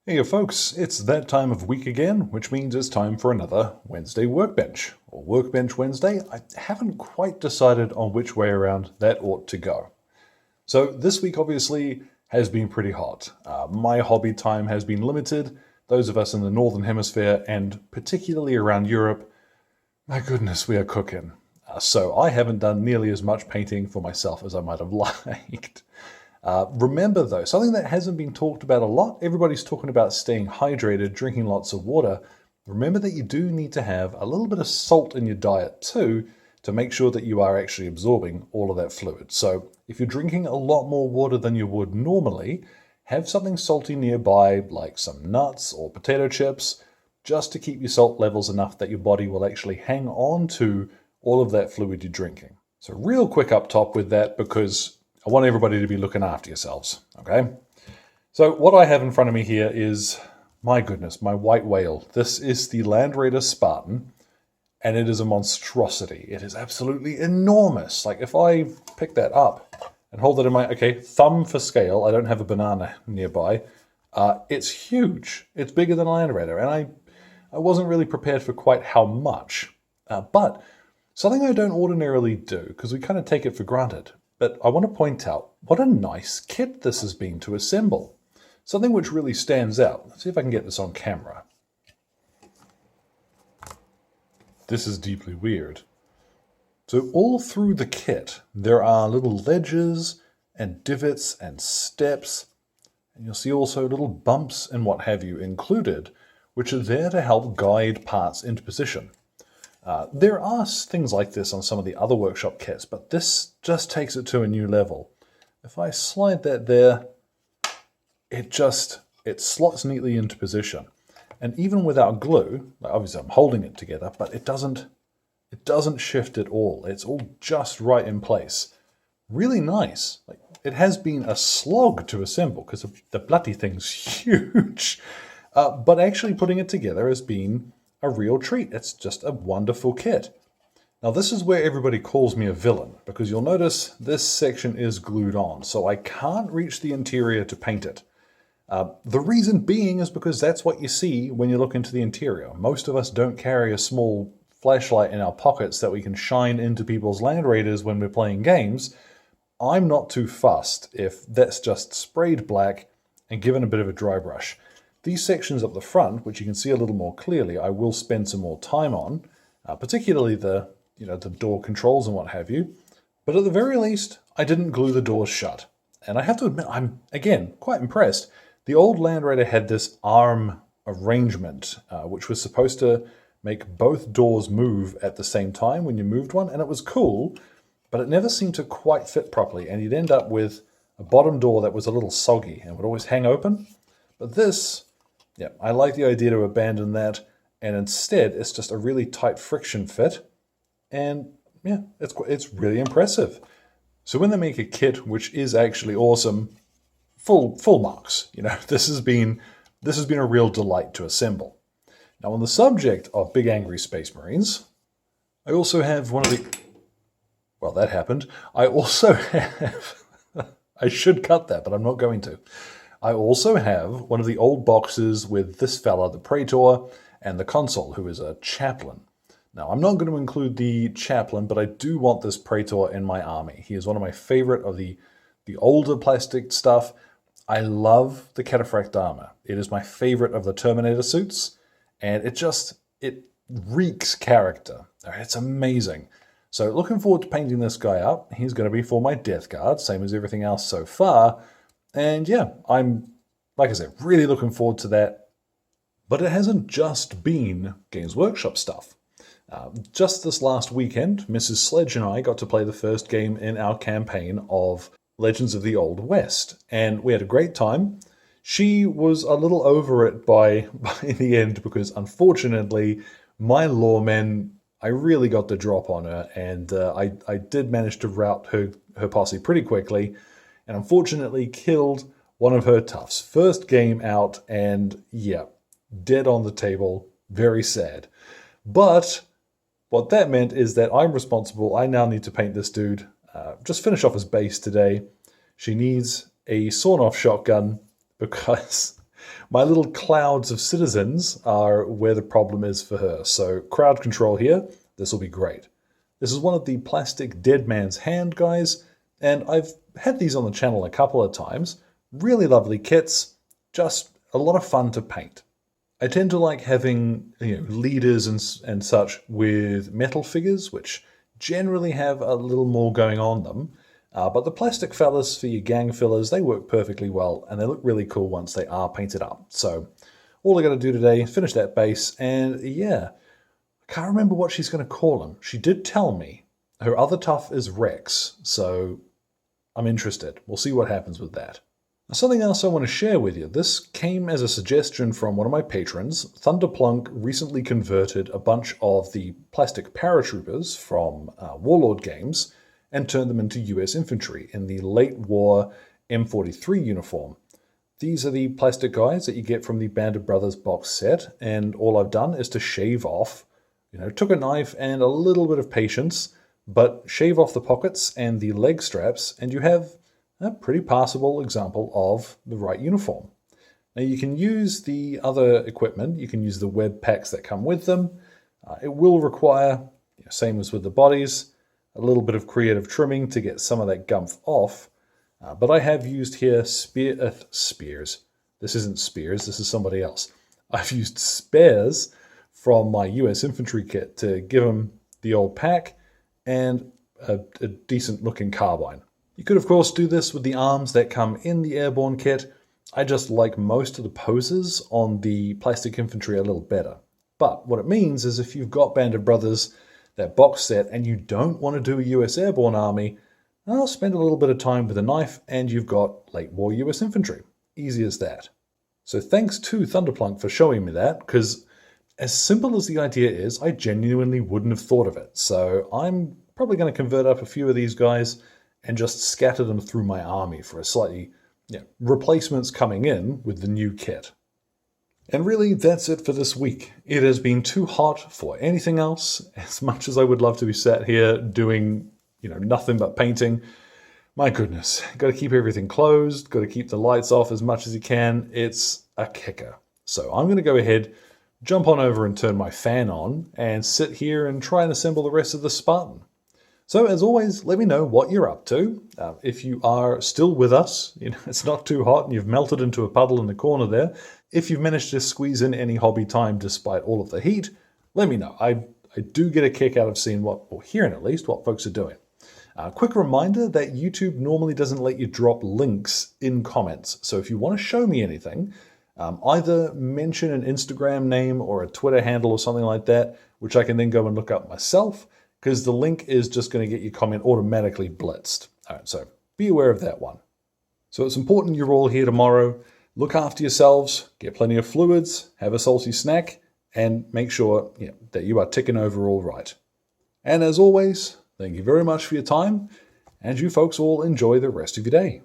Hey folks, it's that time of week again, which means it's time for another Wednesday Workbench, or Workbench Wednesday. I haven't quite decided on which way around that ought to go. So this week obviously has been pretty hot. My hobby time has been limited. Those of us in the Northern Hemisphere, and particularly around Europe, my goodness, we are cooking. So I haven't done nearly as much painting for myself as I might have liked. Remember though, something that hasn't been talked about a lot, everybody's talking about staying hydrated, drinking lots of water. Remember that you do need to have a little bit of salt in your diet too, to make sure that you are actually absorbing all of that fluid. So if you're drinking a lot more water than you would normally, have something salty nearby, like some nuts or potato chips, just to keep your salt levels enough that your body will actually hang on to all of that fluid you're drinking. So real quick up top with that, because I want everybody to be looking after yourselves, okay? So what I have in front of me here is, my goodness, my white whale. This is the Land Raider Spartan, and it is a monstrosity. It is absolutely enormous. Like if I pick that up and hold it in my, thumb for scale, I don't have a banana nearby, it's huge. It's bigger than a Land Raider, and I wasn't really prepared for quite how much. But something I don't ordinarily do, because we kind of take it for granted, but I want to point out what a nice kit this has been to assemble. Something which really stands out. Let's see if I can get this on camera. This is deeply weird. So all through the kit, there are little ledges and divots and steps, and you'll see also little bumps and what have you included, which are there to help guide parts into position. There are things like this on some of the other workshop kits, but this just takes it to a new level. If I slide that there, it slots neatly into position. And even without glue, obviously I'm holding it together, but it doesn't shift at all. It's all just right in place. Really nice. Like, it has been a slog to assemble because the bloody thing's huge. But actually putting it together has been a real treat. It's just a wonderful kit. Now this is where everybody calls me a villain, because you'll notice this section is glued on, so I can't reach the interior to paint it. The reason being is because that's what you see when you look into the interior. Most of us don't carry a small flashlight in our pockets that we can shine into people's Land Raiders when we're playing games. I'm not too fussed if that's just sprayed black and given a bit of a dry brush. These sections up the front, which you can see a little more clearly, I will spend some more time on, particularly the door controls and what have you. But at the very least, I didn't glue the doors shut. And I have to admit, I'm, again, quite impressed. The old Land Raider had this arm arrangement, which was supposed to make both doors move at the same time when you moved one, and it was cool, but it never seemed to quite fit properly, and you'd end up with a bottom door that was a little soggy and would always hang open. But this, yeah, I like the idea to abandon that, and instead it's just a really tight friction fit, and yeah, it's really impressive. So when they make a kit which is actually awesome, full marks. This has been a real delight to assemble. Now on the subject of big angry space marines, I also have one of the, well, that happened. I also have, I should cut that, but I'm not going to. I also have one of the old boxes with this fella, the Praetor, and the Consul, who is a chaplain. Now, I'm not going to include the chaplain, but I do want this Praetor in my army. He is one of my favorite of the older plastic stuff. I love the cataphract armor. It is my favorite of the Terminator suits, and it reeks character. It's amazing. So looking forward to painting this guy up. He's going to be for my Death Guard, same as everything else so far. And yeah, I'm, like I said, really looking forward to that. But it hasn't just been Games Workshop stuff. Just this last weekend, Mrs. Sledge and I got to play the first game in our campaign of Legends of the Old West, and we had a great time. She was a little over it by the end because, unfortunately, my lawmen, I really got the drop on her, and I did manage to rout her posse pretty quickly, and unfortunately killed one of her toughs. First game out, and yeah, dead on the table, very sad. But what that meant is that I'm responsible. I now need to paint this dude, just finish off his base today. She needs a sawn-off shotgun because My little clouds of citizens are where the problem is for her. So crowd control here, this will be great. This is one of the plastic dead man's hand guys, and I've had these on the channel a couple of times. Really lovely kits, just a lot of fun to paint. I tend to like having leaders and such with metal figures, which generally have a little more going on them. But the plastic fellas for your gang fillers, they work perfectly well, and they look really cool once they are painted up. So all I got to do today, finish that base, and yeah, I can't remember what she's going to call him. She did tell me her other tough is Rex, so I'm interested. We'll see what happens with that. Something else I want to share with you. This came as a suggestion from one of my patrons. Thunderplunk recently converted a bunch of the plastic paratroopers from Warlord games and turned them into US infantry in the late war M43 uniform. These are the plastic guys that you get from the Band of Brothers box set, and all I've done is to shave off, took a knife and a little bit of patience, but shave off the pockets and the leg straps, and you have a pretty passable example of the right uniform. Now you can use the other equipment, you can use the web packs that come with them. It will require, same as with the bodies, a little bit of creative trimming to get some of that gumph off. But I have used here spears. This isn't spears, this is somebody else. I've used spares from my US infantry kit to give them the old pack and a decent looking carbine. You could, of course, do this with the arms that come in the airborne kit. I just like most of the poses on the plastic infantry a little better. But what it means is if you've got Band of Brothers, that box set, and you don't want to do a US airborne army, I'll spend a little bit of time with a knife and you've got late war US infantry. Easy as that. So thanks to Thunderplunk for showing me that, because as simple as the idea is, I genuinely wouldn't have thought of it. So I'm probably going to convert up a few of these guys and just scatter them through my army for a slightly, replacements coming in with the new kit. And really, that's it for this week. It has been too hot for anything else. As much as I would love to be sat here doing, nothing but painting, my goodness, got to keep everything closed, got to keep the lights off as much as you can. It's a kicker. So I'm going to go ahead, jump on over and turn my fan on and sit here and try and assemble the rest of the Spartan. So as always, let me know what you're up to. If you are still with us, it's not too hot and you've melted into a puddle in the corner there. If you've managed to squeeze in any hobby time despite all of the heat, let me know. I do get a kick out of seeing or hearing at least, what folks are doing. Quick reminder that YouTube normally doesn't let you drop links in comments. So if you want to show me anything, either mention an Instagram name or a Twitter handle or something like that, which I can then go and look up myself, because the link is just going to get your comment automatically blitzed. All right, so be aware of that one. So it's important you're all here tomorrow. Look after yourselves, get plenty of fluids, have a salty snack, and make sure that you are ticking over all right. And as always, thank you very much for your time, and you folks all enjoy the rest of your day.